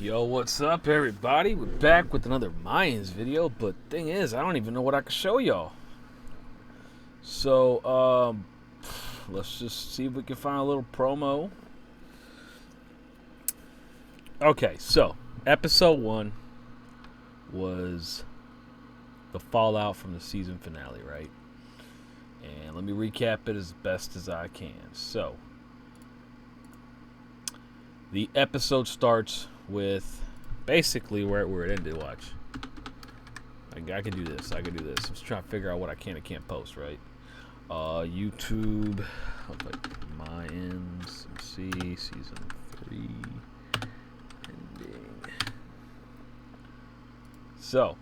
Yo, what's up, everybody? We're back with another Mayans video, but thing is, I don't even know what I can show y'all. So, let's just see if we can find a little promo. Okay, so, episode 1 was the fallout from the season finale, right? And let me recap it as best as I can. So, the episode starts with basically where it ended. Watch. I can do this. I can do this. I'm just trying to figure out what I can and can't post, right? YouTube. Mayans. Let's see. Season 3. Ending. So,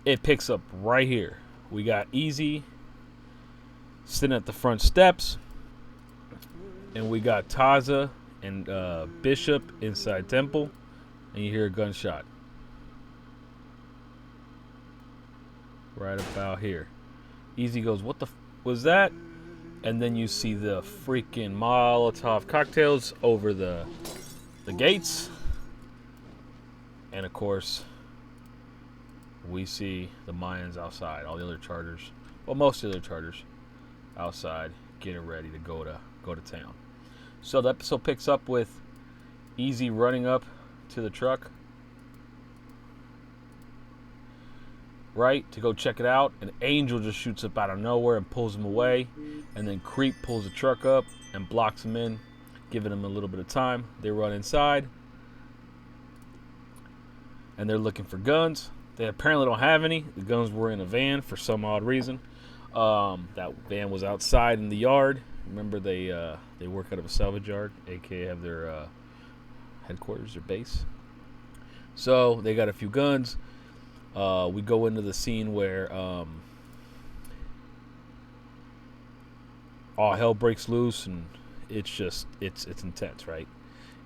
it picks up right here. We got Easy sitting at the front steps. And we got Taza and Bishop inside Temple, and you hear a gunshot right about here. Easy goes, "What the was that?" And then you see the freaking Molotov cocktails over the gates, and of course we see the Mayans outside. All the other charters, well, most of the other charters outside, getting ready to go to town. So the episode picks up with Easy running up to the truck, right, to go check it out. An Angel just shoots up out of nowhere and pulls him away. And then Creep pulls the truck up and blocks him in, giving him a little bit of time. They run inside, and they're looking for guns. They apparently don't have any. The guns were in a van for some odd reason. That van was outside in the yard. Remember, they work out of a salvage yard, aka have their headquarters, their base. So they got a few guns. We go into the scene where all hell breaks loose, and it's intense, right?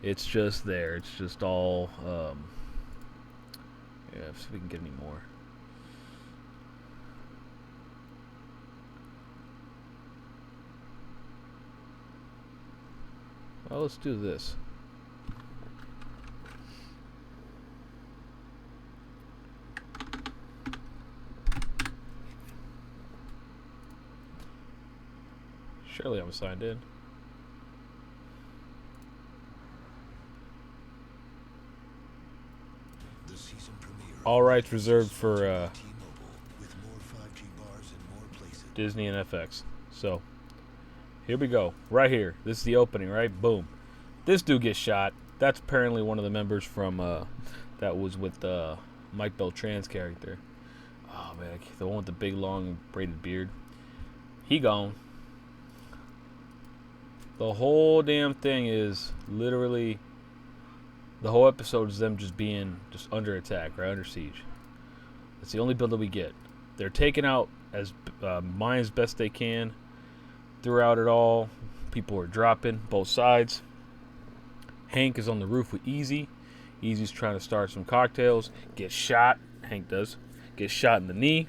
It's just there. It's just all yeah. See if we can get any more. Well, let's do this. Surely I'm signed in. All rights reserved for Disney and FX. So, here we go. Right here. This is the opening, right? Boom. This dude gets shot. That's apparently one of the members from that was with Mike Beltran's character. Oh man, the one with the big long braided beard. He gone. The whole damn thing is literally, the whole episode is them just being under attack, right, under siege. It's the only build that we get. They're taking out as Mayans best they can. Throughout it all, people are dropping both sides. Hank is on the roof with Easy. Easy's trying to start some cocktails. Gets shot. Hank does. Gets shot in the knee.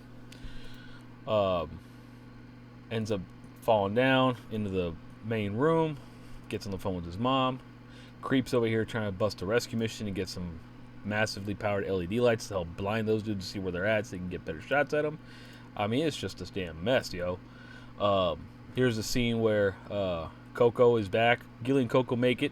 Ends up falling down into the main room. Gets on the phone with his mom. Creeps over here trying to bust a rescue mission and get some massively powered LED lights to help blind those dudes to see where they're at so they can get better shots at them. I mean, it's just this damn mess, yo. Here's a scene where Coco is back. Gilly and Coco make it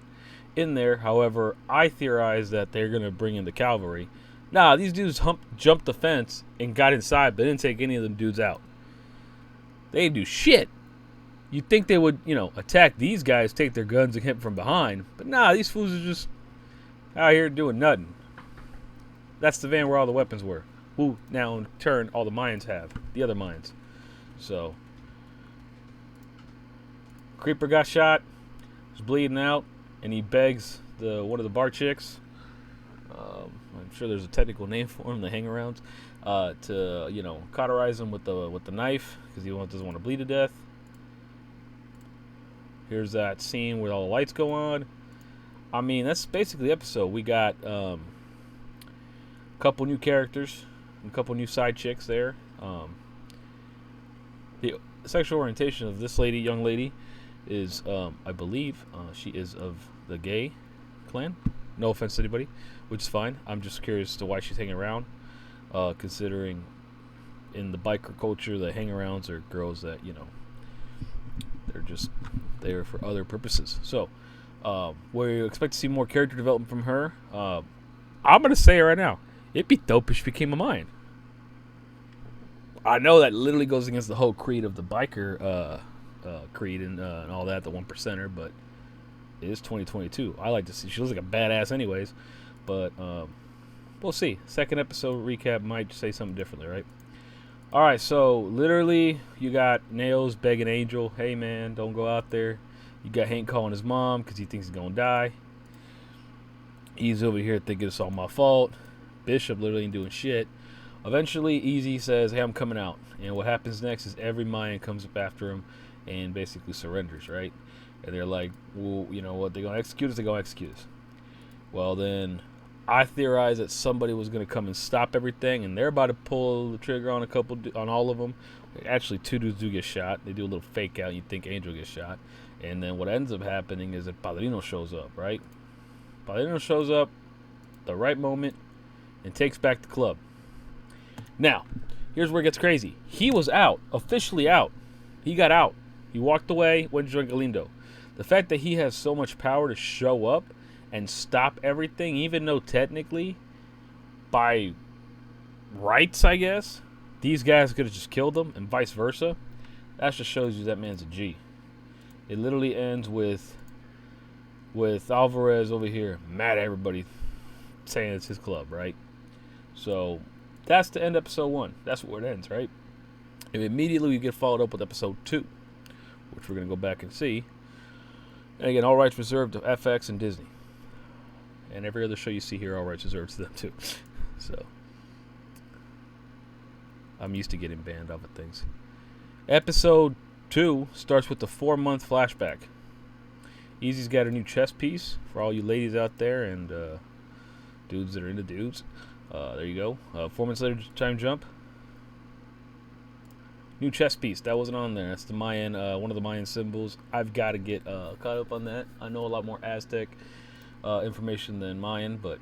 in there. However, I theorize that they're going to bring in the cavalry. Nah, these dudes jumped the fence and got inside, but didn't take any of them dudes out. They didn't do shit. You'd think they would, attack these guys, take their guns and hit from behind. But nah, these fools are just out here doing nothing. That's the van where all the weapons were. Who now in turn all the Mayans have. The other Mayans. So, Creeper got shot, was bleeding out, and he begs one of the bar chicks. I'm sure there's a technical name for him, the hang-arounds, to cauterize him with the knife because he doesn't want to bleed to death. Here's that scene where all the lights go on. I mean, that's basically the episode. We got a couple new characters, a couple new side chicks there. The sexual orientation of this young lady, is, I believe, she is of the gay clan. No offense to anybody, which is fine. I'm just curious as to why she's hanging around, considering in the biker culture, the hang-arounds are girls that, they're just there for other purposes. So, we expect to see more character development from her. I'm going to say it right now. It'd be dope if she became a Mayan. I know that literally goes against the whole creed of the biker creed and all that, the 1%er, but it is 2022. I like to see. She looks like a badass anyways, but we'll see. Second episode recap might say something differently, right? All right, so literally you got Nails begging Angel, hey man, don't go out there. You got Hank calling his mom because he thinks he's going to die. He's over here thinking it's all my fault. Bishop literally ain't doing shit. Eventually, Easy says, hey, I'm coming out. And what happens next is every Mayan comes up after him and basically surrenders, right? And they're like, well, you know what? They're going to execute us. They're going to execute us. Well, then I theorized that somebody was going to come and stop everything, and they're about to pull the trigger on on all of them. Actually, 2 dudes do get shot. They do a little fake out. You think Angel gets shot. And then what ends up happening is that Padrino shows up, right? Padrino shows up the right moment and takes back the club. Now, here's where it gets crazy. He was out, officially out. He got out. He walked away, went to join Galindo. The fact that he has so much power to show up and stop everything, even though technically, by rights, I guess, these guys could have just killed him and vice versa, that just shows you that man's a G. It literally ends with Alvarez over here mad at everybody saying it's his club, right? So that's the end of episode 1. That's where it ends, right? And immediately we get followed up with episode 2, which we're going to go back and see. And again, all rights reserved to FX and Disney. And every other show you see here, all rights reserved to them too. So I'm used to getting banned off of things. Episode 2 starts with the 4-month flashback. Easy's got a new chess piece for all you ladies out there and dudes that are into dudes. There you go. 4 months later, time jump. New chess piece. That wasn't on there. That's the Mayan, one of the Mayan symbols. I've got to get caught up on that. I know a lot more Aztec information than Mayan, but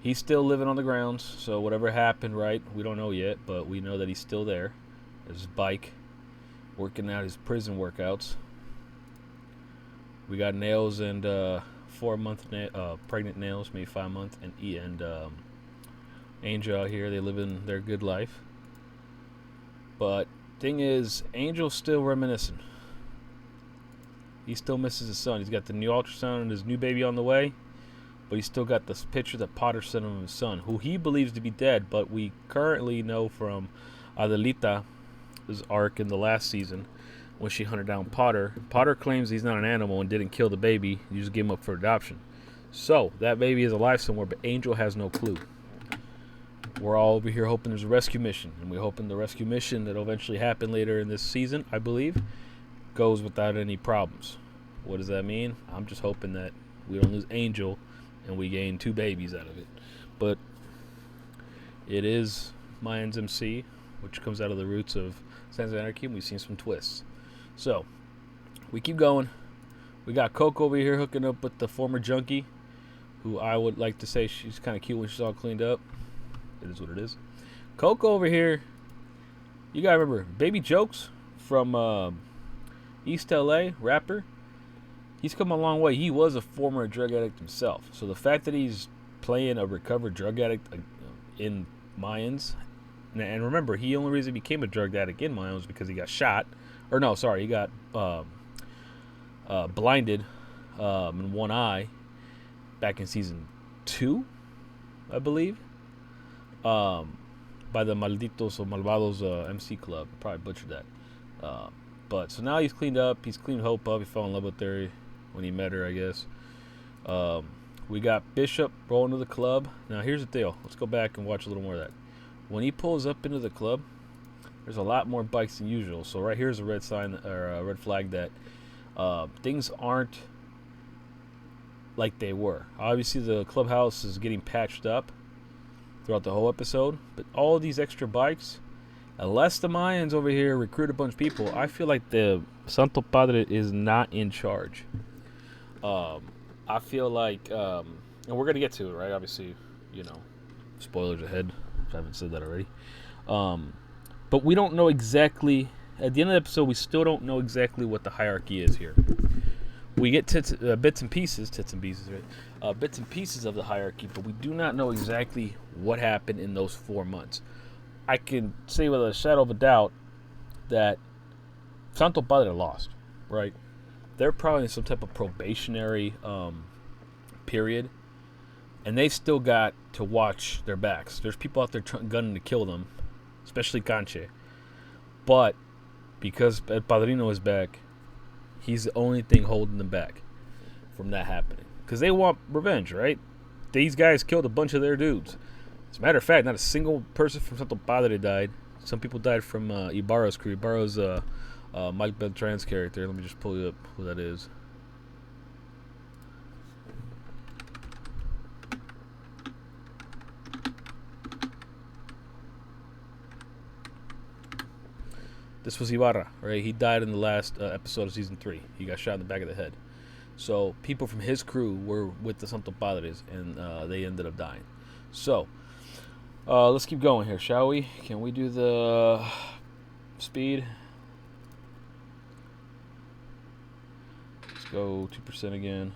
he's still living on the grounds. So whatever happened, right? We don't know yet, but we know that he's still there. There's his bike, working out his prison workouts. We got Nails and 4-month pregnant Nails, maybe 5 months, and Angel out here. They live in their good life. But thing is, Angel's still reminiscing. He still misses his son. He's got the new ultrasound and his new baby on the way, but he's still got this picture that Potter sent him of his son, who he believes to be dead, but we currently know from Adelita's arc in the last season when she hunted down Potter. Potter claims he's not an animal and didn't kill the baby. You just gave him up for adoption. So that baby is alive somewhere, but Angel has no clue. We're all over here hoping there's a rescue mission, and we're hoping the rescue mission that'll eventually happen later in this season, I believe, goes without any problems. What does that mean? I'm just hoping that we don't lose Angel and we gain 2 babies out of it. But it is Mayans MC, which comes out of the roots of Sons of Anarchy, and we've seen some twists. So we keep going. We got Coco over here hooking up with the former junkie, who I would like to say she's kind of cute when she's all cleaned up. It is what it is. Coco over here, you gotta remember, Baby Jokes from East LA, rapper. He's come a long way. He was a former drug addict himself. So the fact that he's playing a recovered drug addict in Mayans, and remember, the only reason he became a drug addict in Mayans was because he got shot. Or no, sorry, he got blinded in one eye back in season 2, I believe. By the Malditos or Malvados MC Club. Probably butchered that. But so now he's cleaned up. He's cleaned Hope up. He fell in love with her when he met her, I guess. We got Bishop rolling to the club. Now here's the deal. Let's go back and watch a little more of that. When he pulls up into the club, there's a lot more bikes than usual. So right here's a red sign or a red flag that things aren't like they were. Obviously, the clubhouse is getting patched up throughout the whole episode, but all these extra bikes, unless the Mayans over here recruit a bunch of people, I feel like the Santo Padre is not in charge. I feel like and we're gonna get to it, right? Obviously, spoilers ahead. If I haven't said that already. But we don't know exactly. At the end of the episode, we still don't know exactly what the hierarchy is here. We get bits and pieces, right? Bits and pieces of the hierarchy, but we do not know exactly what happened in those 4 months. I can say with a shadow of a doubt that Santo Padre lost, right? They're probably in some type of probationary period, and they still got to watch their backs. There's people out there gunning to kill them, especially Canche. But because El Padrino is back, he's the only thing holding them back from that happening. Because they want revenge, right? These guys killed a bunch of their dudes. As a matter of fact, not a single person from Santo Padre died. Some people died from Ibarra's crew. Ibarra's Mike Beltran's character. Let me just pull you up who that is. This was Ibarra, right? He died in the last episode of season 3. He got shot in the back of the head. So people from his crew were with the Santo Padres, and they ended up dying. So let's keep going here, shall we? Can we do the speed? Let's go 2% again.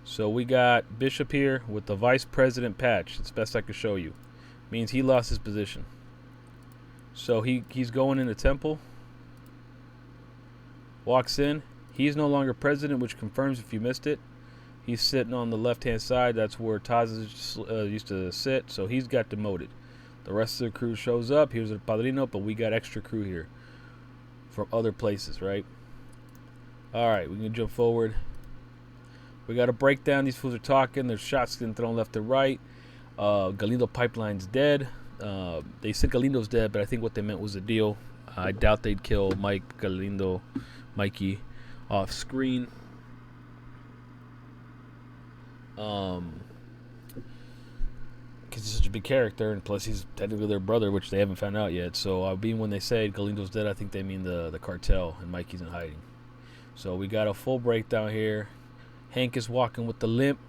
So we got Bishop here with the vice president patch. It's best I could show you. Means he lost his position. So he's going in the temple. Walks in. He's no longer president, which confirms if you missed it. He's sitting on the left-hand side. That's where Taz used to sit. So he's got demoted. The rest of the crew shows up. Here's the Padrino, but we got extra crew here from other places, right? All right, we can jump forward. We got to break down. These fools are talking. There's shots getting thrown left and right. Galindo Pipeline's dead. They said Galindo's dead, but I think what they meant was a deal. I doubt they'd kill Mikey off screen. Because he's such a big character, and plus he's technically their brother, which they haven't found out yet. So when they say Galindo's dead, I think they mean the cartel, and Mikey's in hiding. So we got a full breakdown here. Hank is walking with the limp.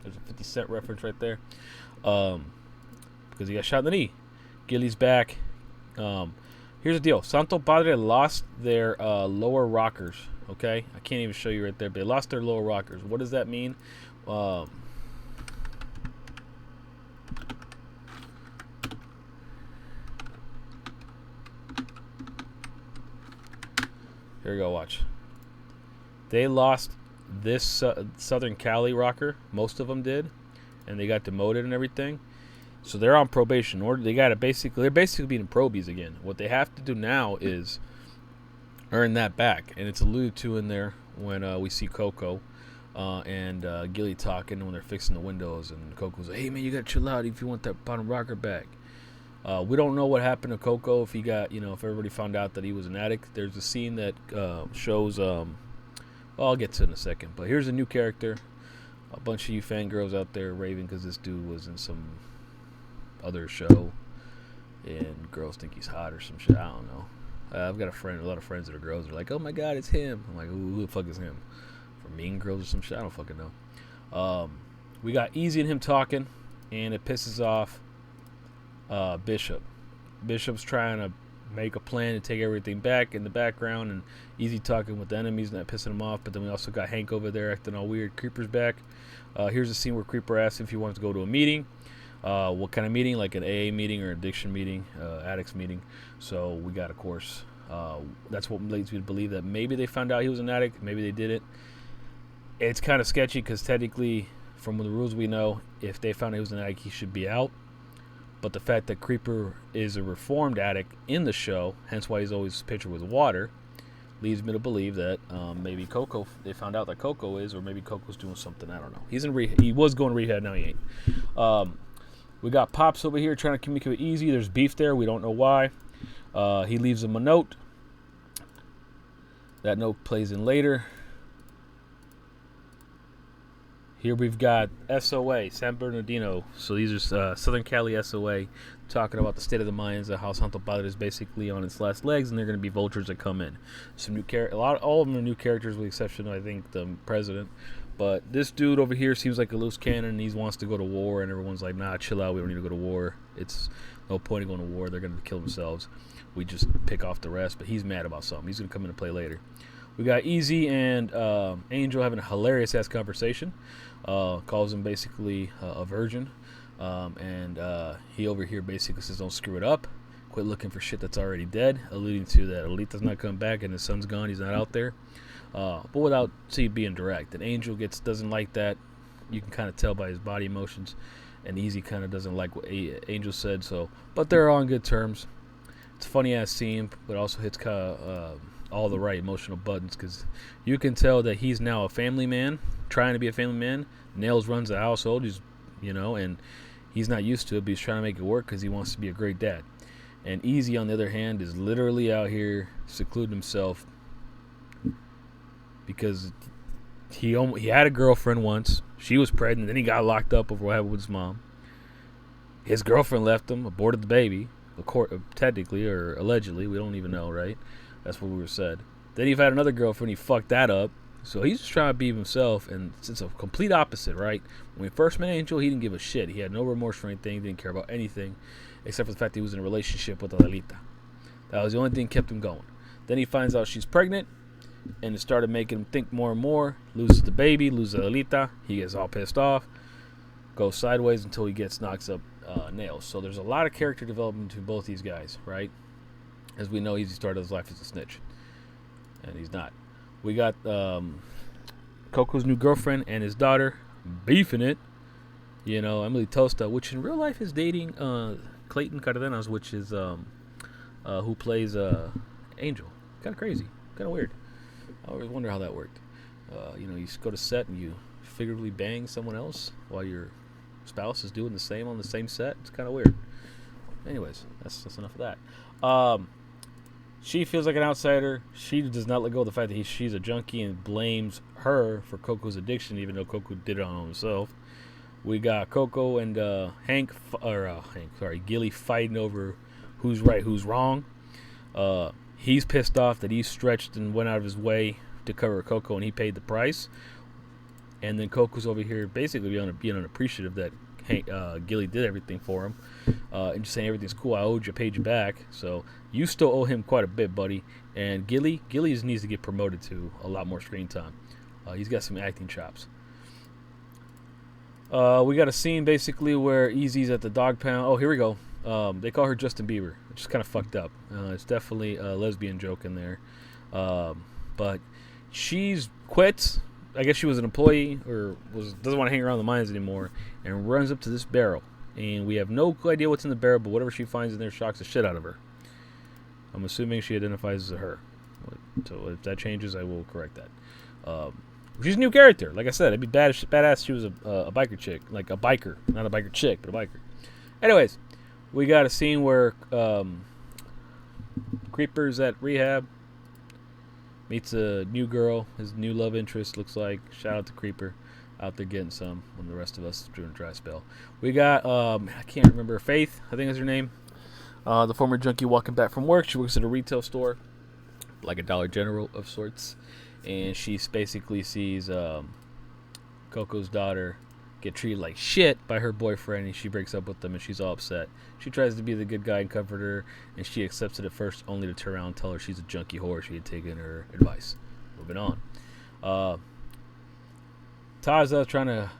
There's a 50 Cent reference right there. Because he got shot in the knee. Gilly's back. Here's the deal. Santo Padre lost their lower rockers. Okay? I can't even show you right there, but they lost their lower rockers. What does that mean? Here we go, watch. They lost this Southern Cali rocker. Most of them did. And they got demoted and everything. So they're on probation. Or they're basically being probies again. What they have to do now is earn that back. And it's alluded to in there when we see Coco and Gilly talking when they're fixing the windows. And Coco's like, hey, man, you got to chill out if you want that bottom rocker back. We don't know what happened to Coco, if he got, if everybody found out that he was an addict. There's a scene that shows, I'll get to it in a second. But here's a new character. A bunch of you fangirls out there raving because this dude was in some other show and girls think he's hot or some shit. I don't know. I've got a lot of friends that are girls. They're like, oh my god, it's him. I'm like, who the fuck is him? For Mean Girls or some shit? I don't fucking know. We got Easy and him talking, and it pisses off Bishop. Bishop's trying to make a plan to take everything back in the background, and Easy talking with the enemies, and that pissing him off. But then we also got Hank over there acting all weird. Creeper's back. Here's a scene where Creeper asks if he wants to go to a meeting. What kind of meeting? Like an AA meeting or addiction meeting, addicts meeting. So we got, of course, that's what leads me to believe that maybe they found out he was an addict, maybe they didn't. It's kind of sketchy because technically, from the rules we know, if they found out he was an addict, he should be out. But the fact that Creeper is a reformed addict in the show, hence why he's always pictured with water, leads me to believe that maybe Coco, they found out that Coco is, or maybe Coco's doing something. I don't know. He's in rehab. He was going to rehab, now he ain't. We got Pops over here trying to communicate with Easy. There's beef there. We don't know why. He leaves him a note. That note plays in later. Here we've got SOA, San Bernardino. So these are Southern Cali SOA, talking about the state of the Mayans. The House Hunter Pilot is basically on its last legs, and they're going to be vultures that come in. Some new all of them are new characters, with the exception of, I think, the president. But this dude over here seems like a loose cannon. He wants to go to war, and everyone's like, nah, chill out. We don't need to go to war. It's no point in going to war. They're going to kill themselves. We just pick off the rest. But he's mad about something. He's going to come in and play later. We got Easy and Angel having a hilarious-ass conversation. Calls him basically a virgin. And he over here basically says, don't screw it up. Quit looking for shit that's already dead. Alluding to that Alita's not coming back and his son's gone. He's not out there. But without being direct. And Angel doesn't like that. You can kind of tell by his body emotions. And Easy kind of doesn't like what Angel said. But they're on good terms. It's a funny-ass scene, but also hits all the right emotional buttons, because you can tell that he's now a family man, trying to be a family man. Nails runs the household, and he's not used to it, but he's trying to make it work because he wants to be a great dad. And Easy, on the other hand, is literally out here secluding himself because he had a girlfriend once. She was pregnant. Then he got locked up over what happened with his mom. His girlfriend left him, aborted the baby, technically or allegedly. We don't even know, right? That's what we were said. Then he had another girlfriend. He fucked that up. So he's just trying to be himself, and it's a complete opposite, right? When we first met Angel, he didn't give a shit. He had no remorse for anything. He didn't care about anything, except for the fact that he was in a relationship with Adelita. That was the only thing that kept him going. Then he finds out she's pregnant, and it started making him think more and more. Loses the baby, loses Adelita. He gets all pissed off, goes sideways until he knocks up Nails. So there's a lot of character development to both these guys, right? As we know, Easy started his life as a snitch, and he's not. We got Coco's new girlfriend and his daughter beefing it. Emily Tosta, which in real life is dating Clayton Cardenas, which is who plays Angel. Kind of crazy, kind of weird. I always wonder how that worked. You go to set and you figuratively bang someone else while your spouse is doing the same on the same set. It's kind of weird. Anyways, that's enough of that. She feels like an outsider. She does not let go of the fact that she's a junkie and blames her for Coco's addiction, even though Coco did it on himself. We got Coco and Gilly fighting over who's right, who's wrong. He's pissed off that he stretched and went out of his way to cover Coco, and he paid the price. And then Coco's over here basically being unappreciative that Gilly did everything for him, and just saying everything's cool. I owed you, paid you back. So you still owe him quite a bit, buddy. And Gilly needs to get promoted to a lot more screen time. He's got some acting chops. We got a scene basically where Easy's at the dog pound. Oh, here we go. They call her Justin Bieber, which is kind of fucked up. It's definitely a lesbian joke in there. But she's quit. I guess she was an employee or doesn't want to hang around the mines anymore, and runs up to this barrel. And we have no idea what's in the barrel, but whatever she finds in there shocks the shit out of her. I'm assuming she identifies as her. So if that changes, I will correct that. She's a new character. Like I said, it'd be badass she was a biker chick. Like a biker. Not a biker chick, but a biker. Anyways, we got a scene where Creeper's at rehab. Meets a new girl, his new love interest, looks like. Shout out to Creeper. Out there getting some when the rest of us are doing a dry spell. We got, I can't remember, Faith, I think is her name. The former junkie walking back from work. She works at a retail store, like a Dollar General of sorts. And she basically sees Coco's daughter get treated like shit by her boyfriend, and she breaks up with them, and she's all upset. She tries to be the good guy and comfort her, and she accepts it at first, only to turn around and tell her she's a junkie whore. She had taken her advice. Moving on. Taza trying to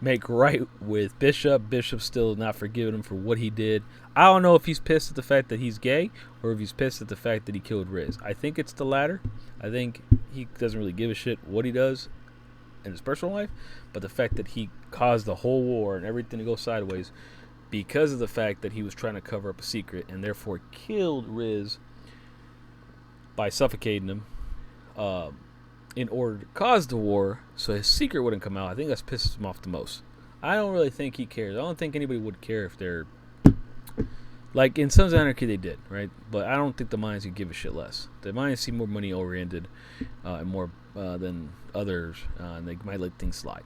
make right with Bishop. Bishop's still not forgiving him for what he did. I don't know if he's pissed at the fact that he's gay or if he's pissed at the fact that he killed Riz. I think it's the latter. I think he doesn't really give a shit what he does in his personal life, but the fact that he caused the whole war and everything to go sideways because of the fact that he was trying to cover up a secret and therefore killed Riz by suffocating him in order to cause the war so his secret wouldn't come out. I think that's pisses him off the most. I don't really think he cares. I don't think anybody would care if they're like in Sons of Anarchy they did, right? But I don't think the Mayans could give a shit less. The Mayans seem more money oriented and more than others, and they might let things slide.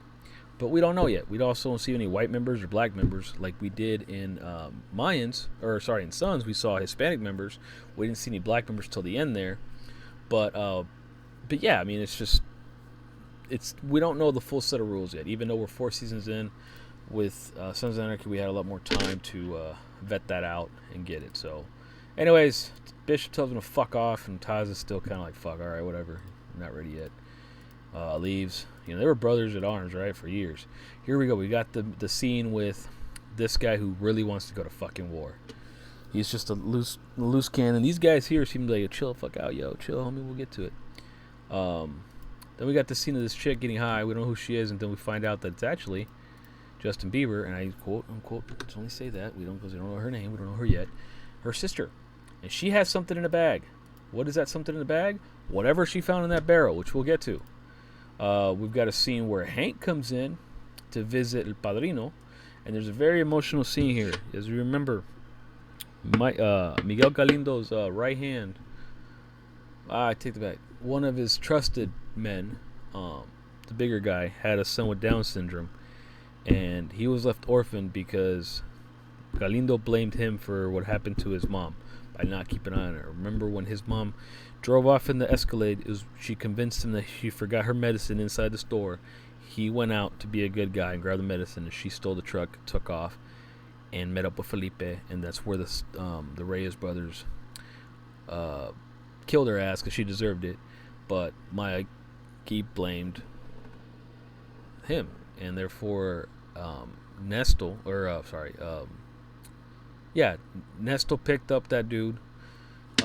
But we don't know yet. We also don't see any white members or black members like we did in in Sons. We saw Hispanic members. We didn't see any black members till the end there. But yeah, I mean, we don't know the full set of rules yet. Even though we're 4 seasons in, with Sons of Anarchy, we had a lot more time to vet that out and get it. So, anyways, Bishop tells him to fuck off, and Taz is still kind of like, fuck, all right, whatever. I'm not ready yet. Leaves. You know, they were brothers at arms, right, for years. Here we go. We got the scene with this guy who really wants to go to fucking war. He's just a loose cannon. These guys here seem like, chill the fuck out, yo. Chill, homie, we'll get to it. Then we got the scene of this chick getting high. We don't know who she is until we find out that it's actually Justin Bieber. And I quote, unquote, let's only say that. Because we don't know her name. We don't know her yet. Her sister. And she has something in a bag. What is that something in the bag? Whatever she found in that barrel, which we'll get to. We've got a scene where Hank comes in to visit El Padrino, and there's a very emotional scene here. As you remember, Miguel Galindo's right hand, I take it back, one of his trusted men, the bigger guy, had a son with Down syndrome, and he was left orphaned because Galindo blamed him for what happened to his mom by not keeping an eye on her. Remember when his mom drove off in the Escalade, she convinced him that she forgot her medicine inside the store. He went out to be a good guy and grabbed the medicine, and she stole the truck, took off, and met up with Felipe, and that's where the Reyes brothers killed her ass because she deserved it. But Mikey blamed him, and therefore Nestor picked up that dude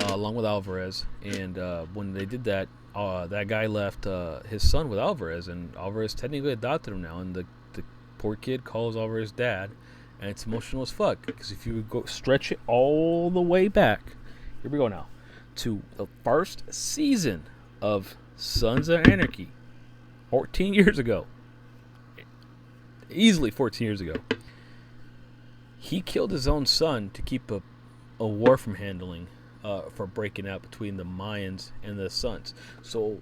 along with Alvarez, and when they did that, that guy left his son with Alvarez, and Alvarez technically adopted him now, and the poor kid calls Alvarez dad, and it's emotional as fuck, because if you would go stretch it all the way back, here we go now, to the first season of Sons of Anarchy, 14 years ago, easily 14 years ago, he killed his own son to keep a war from handling, for breaking out between the Mayans and the Sons. So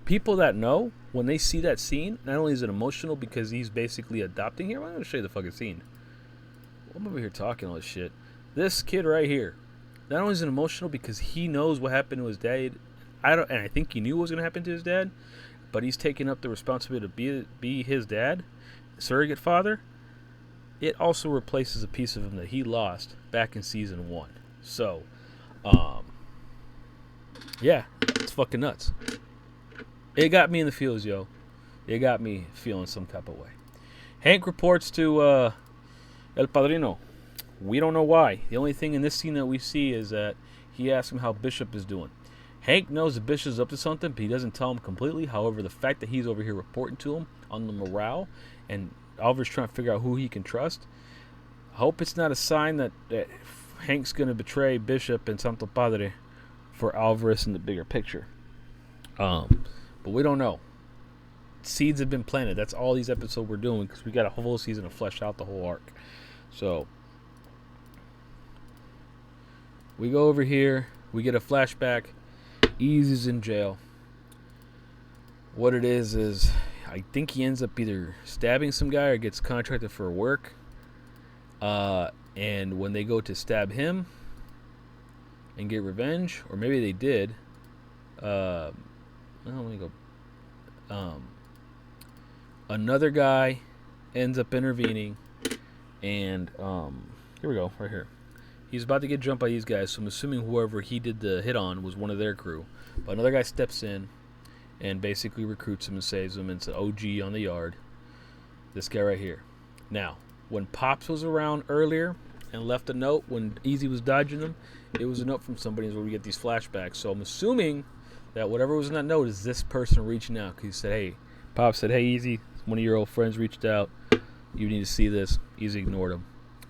people that know, when they see that scene, not only is it emotional because he's basically adopting here. I'm going to show you the fucking scene. I'm over here talking all this shit. This kid right here, not only is it emotional because he knows what happened to his dad, and I think he knew what was going to happen to his dad, but he's taking up the responsibility to be his dad, surrogate father. It also replaces a piece of him that he lost back in season 1. So, yeah, it's fucking nuts. It got me in the feels, yo. It got me feeling some type of way. Hank reports to El Padrino. We don't know why. The only thing in this scene that we see is that he asks him how Bishop is doing. Hank knows that Bishop's up to something, but he doesn't tell him completely. However, the fact that he's over here reporting to him on the morale, and Alvarez trying to figure out who he can trust, I hope it's not a sign that Hank's going to betray Bishop and Santo Padre for Alvarez in the bigger picture. But we don't know. Seeds have been planted. That's all these episodes we're doing, because we got a whole season to flesh out the whole arc. So we go over here. We get a flashback. Easy's in jail. What it is I think he ends up either stabbing some guy or gets contracted for work. And when they go to stab him and get revenge, or maybe they did, let me go. Another guy ends up intervening, and here we go, right here. He's about to get jumped by these guys, so I'm assuming whoever he did the hit on was one of their crew. But another guy steps in and basically recruits him and saves him. It's an OG on the yard. This guy right here. Now, when Pops was around earlier and left a note when Easy was dodging them, it was a note from somebody where we get these flashbacks. So I'm assuming that whatever was in that note is this person reaching out, because he said, hey, Pops said, hey, Easy, one of your old friends reached out. You need to see this. Easy ignored him.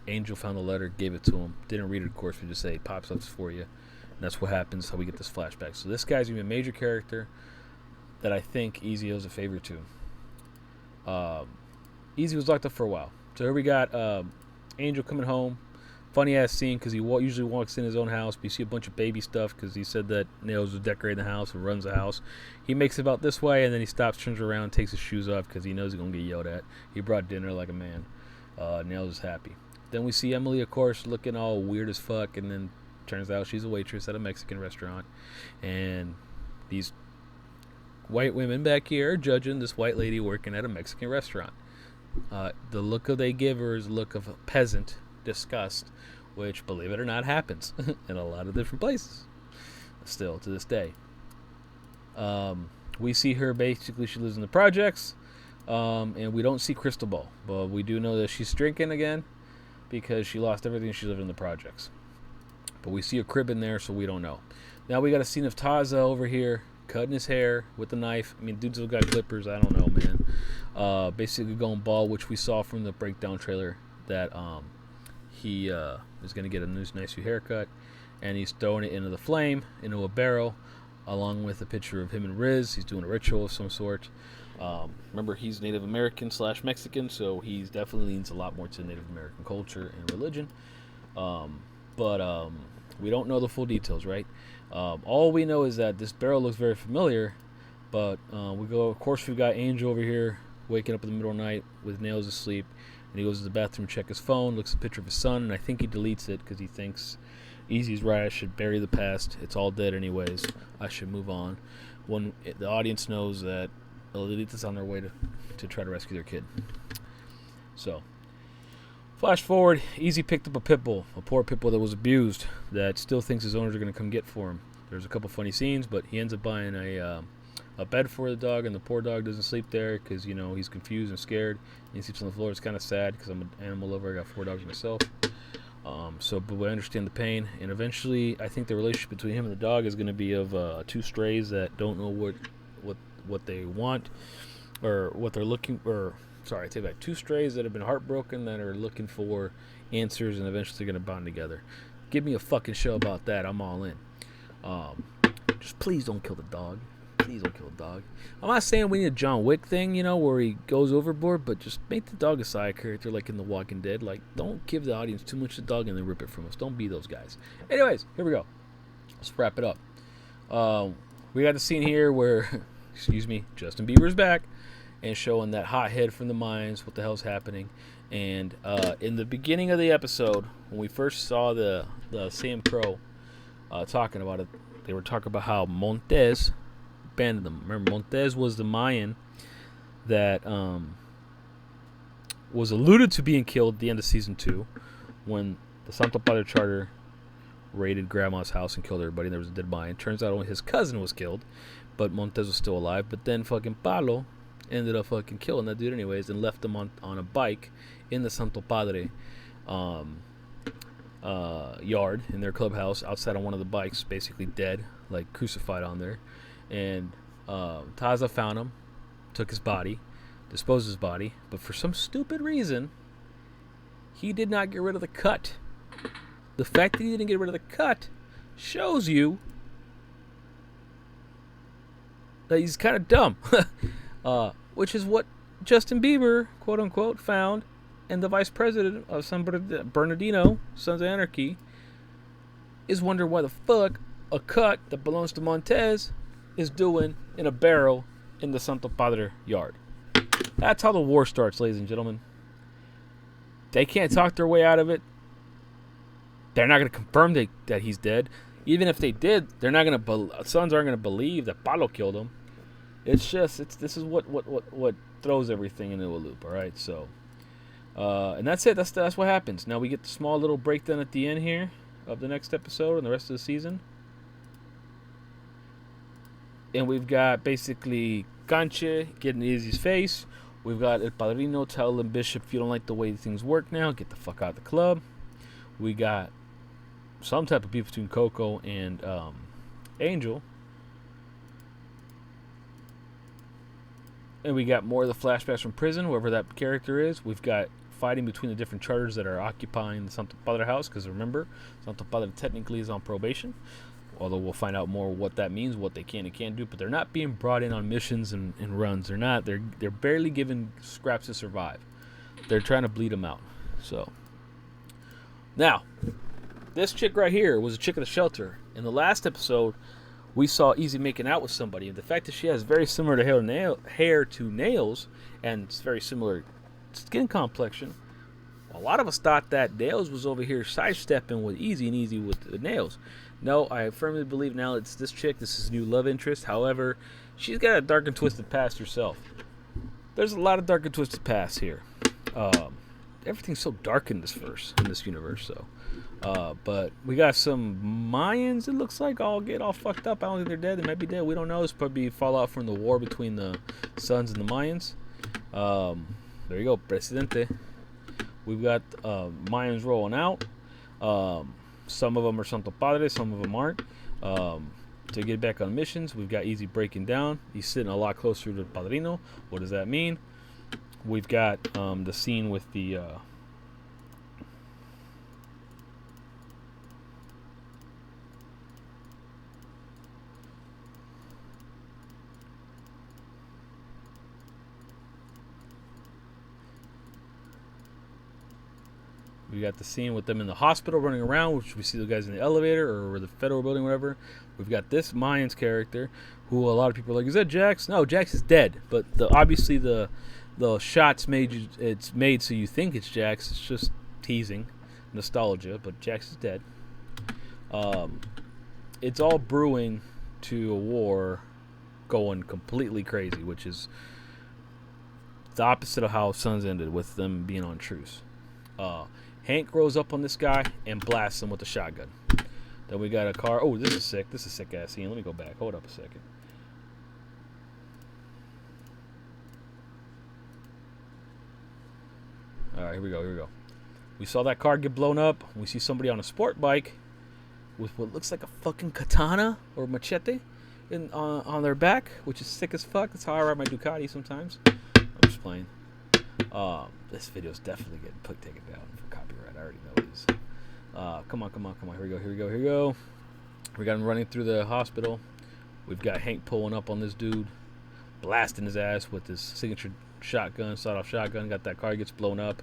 Angel found the letter, gave it to him. Didn't read it, of course. We just say, Pops, that's for you. And that's what happens, how we get this flashback. So this guy's going to be a major character that I think Easy owes a favor to. Easy was locked up for a while. So here we got Angel coming home funny ass scene because he usually walks in his own house, but you see a bunch of baby stuff because he said that Nails was decorating the house and runs the house. He makes it about this way, and then he stops, turns around, takes his shoes off because he knows he's gonna get yelled at. He brought dinner like a man. Nails is happy. Then we see Emily, of course, looking all weird as fuck, and then turns out she's a waitress at a Mexican restaurant, and these white women back here are judging this white lady working at a Mexican restaurant. The look they give her is a look of peasant disgust, which, believe it or not, happens in a lot of different places still to this day. We see her, basically she lives in the projects, and we don't see Crystal Ball, but we do know that she's drinking again because she lost everything she lived in the projects. But we see a crib in there, so we don't know. Now we got a scene of Taza over here cutting his hair with a knife. I mean, dude's still got clippers. I don't know, man. Basically going bald, which we saw from the breakdown trailer that he is going to get a nice new haircut, and he's throwing it into the flame, into a barrel, along with a picture of him and Riz. He's doing a ritual of some sort. Remember, he's Native American / Mexican, so he definitely leans a lot more to Native American culture and religion. But we don't know the full details, right? All we know is that this barrel looks very familiar, but of course, we've got Angel over here waking up in the middle of the night with Nails asleep, and he goes to the bathroom to check his phone, looks at a picture of his son, and I think he deletes it because he thinks Easy's right, I should bury the past. It's all dead anyways. I should move on. When the audience knows that Lolita's on their way to try to rescue their kid. So, flash forward, Easy picked up a pit bull, a poor pit bull that was abused, that still thinks his owners are going to come get for him. There's a couple funny scenes, but he ends up buying a bed for the dog, and the poor dog doesn't sleep there because, he's confused and scared. And he sleeps on the floor. It's kind of sad because I'm an animal lover. I got 4 dogs myself. But we understand the pain, and eventually I think the relationship between him and the dog is going to be of 2 strays that don't know what they want or what they're looking for. Sorry, I take back 2 strays that have been heartbroken that are looking for answers, and eventually they're going to bond together. Give me a fucking show about that. I'm all in. Just please don't kill the dog. Please don't kill the dog. I'm not saying we need a John Wick thing, where he goes overboard, but just make the dog a side character like in The Walking Dead. Like, don't give the audience too much of the dog and then rip it from us. Don't be those guys. Anyways, here we go. Let's wrap it up. We got the scene here where, Justin Bieber's back and showing that hothead from the mines, what the hell's happening. And in the beginning of the episode, when we first saw the Sam Crow talking about it, they were talking about how Montez abandoned them. Remember, Montez was the Mayan that was alluded to being killed at the end of season 2 when the Santo Padre Charter raided Grandma's house and killed everybody, and there was a dead Mayan. Turns out only his cousin was killed, but Montez was still alive. But then fucking Palo ended up fucking killing that dude anyways and left him on a bike in the Santo Padre yard in their clubhouse outside on one of the bikes, basically dead, like crucified on there. And Taza found him, took his body, disposed of his body, but for some stupid reason, he did not get rid of the cut. The fact that he didn't get rid of the cut shows you that he's kind of dumb, which is what Justin Bieber, quote unquote, found, and the vice president of San Bernardino, Sons of Anarchy, is wondering why the fuck a cut that belongs to Montez is doing in a barrel in the Santo Padre yard. That's how the war starts, ladies and gentlemen. They can't talk their way out of it. They're not going to confirm that he's dead. Even if they did, they're not going to. Sons aren't going to believe that Palo killed him. This is what throws everything into a loop. All right, so, and that's it. That's what happens. Now we get the small little breakdown at the end here of the next episode and the rest of the season. And we've got basically Canche getting Izzy's face. We've got El Padrino telling Bishop, if you don't like the way things work now, get the fuck out of the club. We got some type of beef between Coco and Angel. And we got more of the flashbacks from prison, whoever that character is. We've got fighting between the different charters that are occupying the Santo Padre house, because remember, Santo Padre technically is on probation. Although we'll find out more what that means, what they can and can't do. But they're not being brought in on missions and runs. They're not. They're barely given scraps to survive. They're trying to bleed them out. So, Now, this chick right here was a chick at the shelter. In the last episode, we saw Easy making out with somebody. And the fact that she has very similar to hair to nails, and it's very similar skin complexion, a lot of us thought that Nails was over here sidestepping with Easy and Easy with the Nails. No, I firmly believe now it's this chick. This is new love interest. However, she's got a dark and twisted past herself. There's a lot of dark and twisted past here. Everything's so dark in this universe. So, but we got some Mayans. It looks like all fucked up. I don't think they're dead. They might be dead. We don't know. It's probably fallout from the war between the Suns and the Mayans. There you go, Presidente. We've got Mayans rolling out. Some of them are Santo Padre, some of them aren't. To get back on missions, we've got Easy breaking down. He's sitting a lot closer to Padrino. What does that mean? We've got the scene with the... We got the scene with them in the hospital running around, which we see the guys in the elevator or the federal building, whatever. We've got this Mayans character, who a lot of people are like, is that Jax? No, Jax is dead. But obviously the shots it's made so you think it's Jax. It's just teasing, nostalgia. But Jax is dead. It's all brewing to a war going completely crazy, which is the opposite of how Suns ended, with them being on truce. Hank rolls up on this guy and blasts him with a shotgun. Then we got a car. Oh, this is sick. This is a sick ass scene. Let me go back. Hold up a second. All right, here we go. We saw that car get blown up. We see somebody on a sport bike with what looks like a fucking katana or machete on their back, which is sick as fuck. That's how I ride my Ducati sometimes. I'm just playing. This video's definitely getting taken down for copyright. I already know it is. Come on. Here we go. We got him running through the hospital. We've got Hank pulling up on this dude, blasting his ass with his signature shotgun, sawed-off shotgun. Got that car, gets blown up.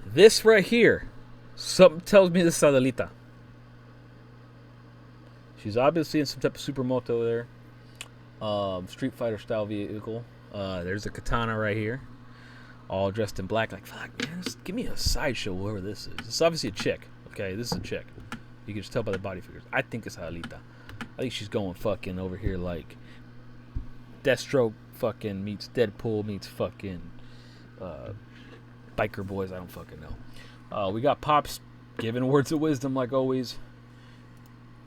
This right here, something tells me this is Adelita. She's obviously in some type of supermoto there. Street Fighter style vehicle. There's a katana right here, all dressed in black. Like, fuck, man, just give me a sideshow, whoever this is. It's obviously a chick. Okay, this is a chick. You can just tell by the body figures. I think it's Adelita. I think she's going fucking over here like Deathstroke fucking meets Deadpool meets fucking Biker Boys. I don't fucking know. We got Pops giving words of wisdom like always.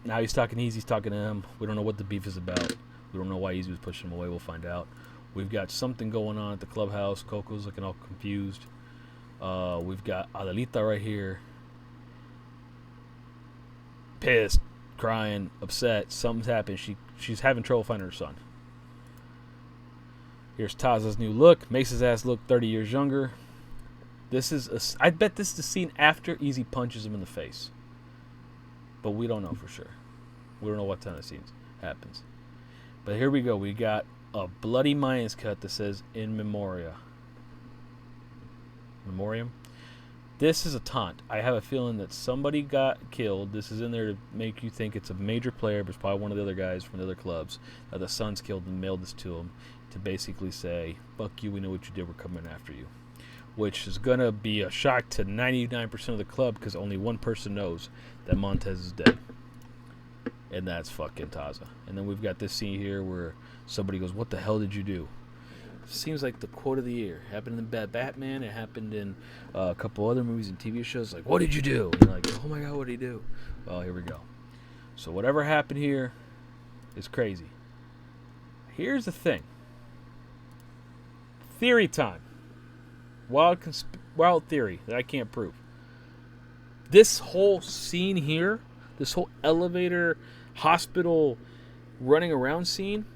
Now he's talking Easy, he's talking to him. We don't know what the beef is about. We don't know why Easy was pushing him away. We'll find out. We've got something going on at the clubhouse. Coco's looking all confused. We've got Adelita right here. Pissed, crying, upset. Something's happened. She's having trouble finding her son. Here's Taza's new look. Makes his ass look 30 years younger. I bet this is the scene after Easy punches him in the face. But we don't know for sure. We don't know what kind of scenes happens. But here we go. We got a bloody Mayans cut that says in memoria. Memoriam. This is a taunt. I have a feeling that somebody got killed. This is in there to make you think it's a major player, but it's probably one of the other guys from the other clubs that the Suns killed and mailed this to him to basically say, fuck you, we know what you did, we're coming after you. Which is going to be a shock to 99% of the club because only one person knows that Montez is dead. And that's fucking Taza. And then we've got this scene here where somebody goes, what the hell did you do? Seems like the quote of the year. It happened in Batman. It happened in a couple other movies and TV shows. Like, what did you do? And you're like, oh my God, what did he do? Well, here we go. So whatever happened here is crazy. Here's the thing. Theory time. Wild theory that I can't prove. This whole scene here, this whole elevator, hospital, running around scene,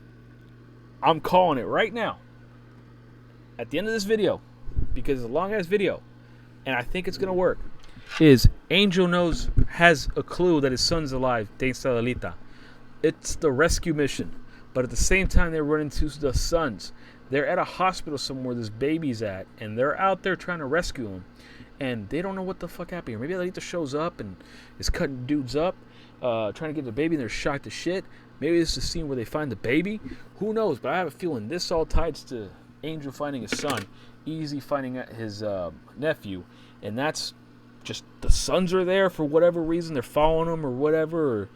I'm calling it right now. At the end of this video, because it's a long ass video, and I think it's gonna work, is Angel has a clue that his son's alive, thanks to Adelita. It's the rescue mission, but at the same time they run into the Suns. They're at a hospital somewhere this baby's at, and they're out there trying to rescue him. and they don't know what the fuck happened here. Maybe Adelita shows up and is cutting dudes up, trying to get the baby, and they're shocked as shit. Maybe this is the scene where they find the baby. Who knows? But I have a feeling this all ties to Angel finding his son, Easy finding his nephew, and that's just the sons are there for whatever reason. They're following them or whatever. Or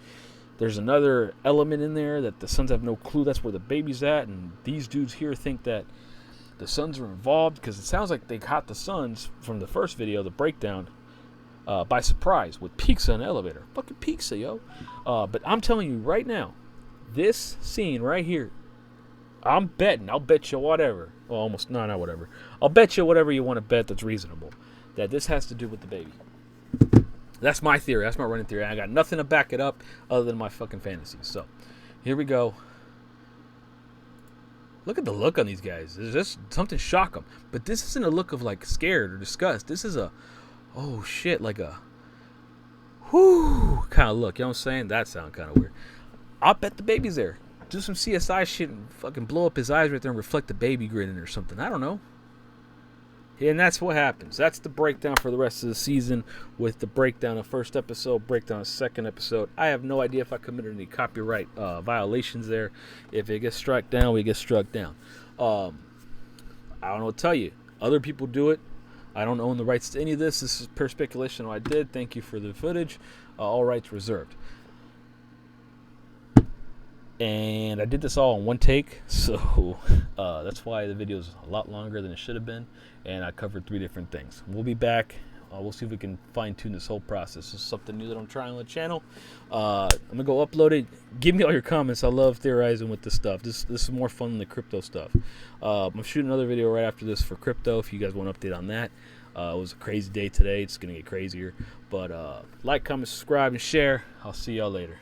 there's another element in there that the sons have no clue that's where the baby's at, and these dudes here think that the sons are involved because it sounds like they caught the sons from the first video, the breakdown, by surprise with pizza in the elevator. Fucking pizza, yo. But I'm telling you right now, this scene right here, I'll bet you whatever. Well, almost, no, not whatever. I'll bet you whatever you want to bet that's reasonable, that this has to do with the baby. That's my theory. That's my running theory. I got nothing to back it up other than my fucking fantasies. So, here we go. Look at the look on these guys. There's just something shock them. But this isn't a look of like scared or disgust. This is a, oh shit, like a, whoo kind of look. You know what I'm saying? That sounds kind of weird. I'll bet the baby's there. Do some CSI shit and fucking blow up his eyes right there and reflect the baby grinning or something. I don't know. And that's what happens. That's the breakdown for the rest of the season, with the breakdown of first episode, breakdown of second episode. I have no idea if I committed any copyright violations there. If it gets struck down, we get struck down. I don't know what to tell you. Other people do it. I don't own the rights to any of this. This is pure speculation on what I did. Thank you for the footage. All rights reserved. And I did this all in one take, so that's why the video is a lot longer than it should have been, and I covered 3 different things. We'll be back. We'll see if we can fine-tune this whole process. This is something new that I'm trying on the channel. I'm going to go upload it. Give me all your comments. I love theorizing with this stuff. This is more fun than the crypto stuff. I'm shooting another video right after this for crypto if you guys want an update on that. It was a crazy day today. It's going to get crazier. But like, comment, subscribe, and share. I'll see y'all later.